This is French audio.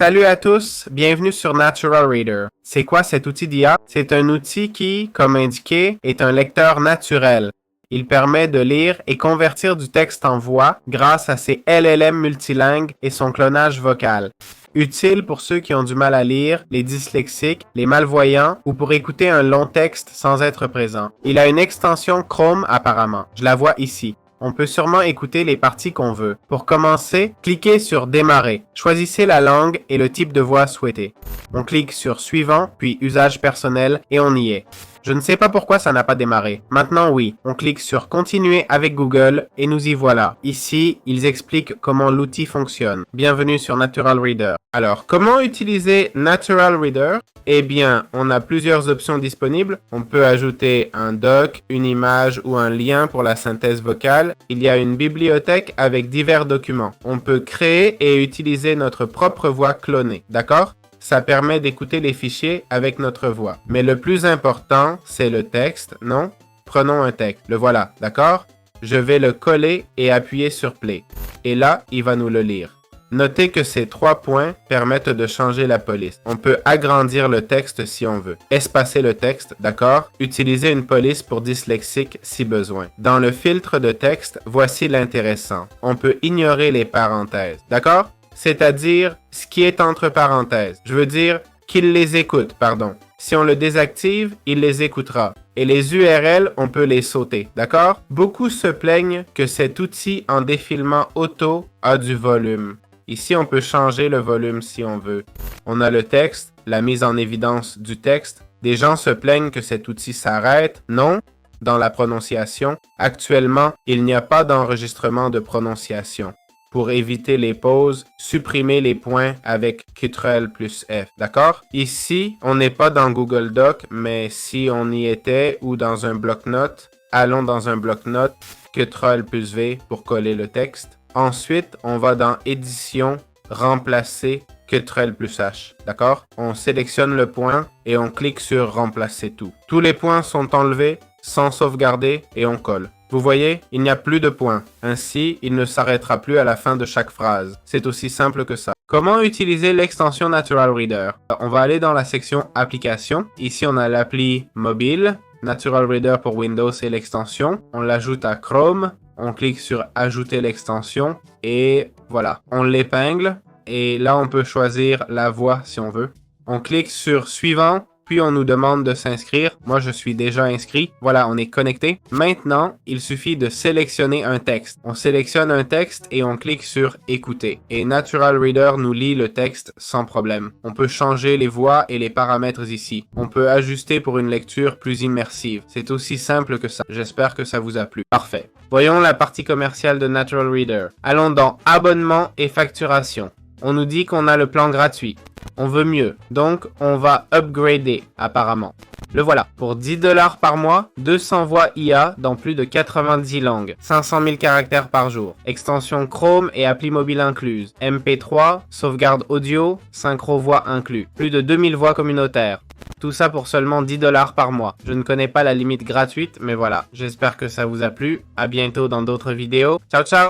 Salut à tous, bienvenue sur Natural Reader. C'est quoi cet outil d'IA? C'est un outil qui, comme indiqué, est un lecteur naturel. Il permet de lire et convertir du texte en voix grâce à ses LLM multilingues et son clonage vocal. Utile pour ceux qui ont du mal à lire, les dyslexiques, les malvoyants ou pour écouter un long texte sans être présent. Il a une extension Chrome apparemment. Je la vois ici. On peut sûrement écouter les parties qu'on veut. Pour commencer, cliquez sur Démarrer. Choisissez la langue et le type de voix souhaité. On clique sur Suivant, puis Usage personnel et on y est. Je ne sais pas pourquoi ça n'a pas démarré. Maintenant oui, on clique sur Continuer avec Google et nous y voilà. Ici, ils expliquent comment l'outil fonctionne. Bienvenue sur Natural Reader. Alors, comment utiliser Natural Reader? Eh bien, on a plusieurs options disponibles. On peut ajouter un doc, une image ou un lien pour la synthèse vocale. Il y a une bibliothèque avec divers documents. On peut créer et utiliser notre propre voix clonée, d'accord? Ça permet d'écouter les fichiers avec notre voix. Mais le plus important, c'est le texte, non? Prenons un texte. Le voilà, d'accord? Je vais le coller et appuyer sur Play. Et là, il va nous le lire. Notez que ces 3 points permettent de changer la police. On peut agrandir le texte si on veut. Espacer le texte, d'accord? Utiliser une police pour dyslexique si besoin. Dans le filtre de texte, voici l'intéressant. On peut ignorer les parenthèses, d'accord? C'est-à-dire ce qui est entre parenthèses. Je veux dire qu'il les écoute, pardon. Si on le désactive, il les écoutera. Et les URL, on peut les sauter, d'accord? Beaucoup se plaignent que cet outil en défilement auto a du volume. Ici, on peut changer le volume si on veut. On a le texte, la mise en évidence du texte. Des gens se plaignent que cet outil s'arrête. Non, dans la prononciation. Actuellement, il n'y a pas d'enregistrement de prononciation. Pour éviter les pauses, supprimez les points avec Ctrl+F, d'accord? Ici, on n'est pas dans Google Doc, mais si on y était ou dans un bloc-notes, allons dans un bloc-notes, Ctrl+V pour coller le texte. Ensuite, on va dans Édition, Remplacer, Ctrl+H, d'accord? On sélectionne le point et on clique sur Remplacer tout. Tous les points sont enlevés, sans sauvegarder et on colle. Vous voyez, il n'y a plus de points. Ainsi, il ne s'arrêtera plus à la fin de chaque phrase. C'est aussi simple que ça. Comment utiliser l'extension Natural Reader? On va aller dans la section Applications. Ici, on a l'appli mobile. Natural Reader pour Windows et l'extension. On l'ajoute à Chrome. On clique sur Ajouter l'extension. Et voilà, on l'épingle. Et là, on peut choisir la voix si on veut. On clique sur Suivant. Puis on nous demande de s'inscrire. Moi, je suis déjà inscrit. Voilà, on est connecté. Maintenant, il suffit de sélectionner un texte. On sélectionne un texte et on clique sur Écouter. Et Natural Reader nous lit le texte sans problème. On peut changer les voix et les paramètres ici. On peut ajuster pour une lecture plus immersive. C'est aussi simple que ça. J'espère que ça vous a plu. Parfait. Voyons la partie commerciale de Natural Reader. Allons dans Abonnement et facturation. On nous dit qu'on a le plan gratuit. On veut mieux, donc on va upgrader apparemment. Le voilà, pour 10$ par mois, 200 voix IA dans plus de 90 langues, 500 000 caractères par jour, extension Chrome et appli mobile incluse, MP3, sauvegarde audio, synchro voix inclus, plus de 2000 voix communautaires. Tout ça pour seulement 10$ par mois. Je ne connais pas la limite gratuite, mais voilà, j'espère que ça vous a plu. À bientôt dans d'autres vidéos. Ciao ciao!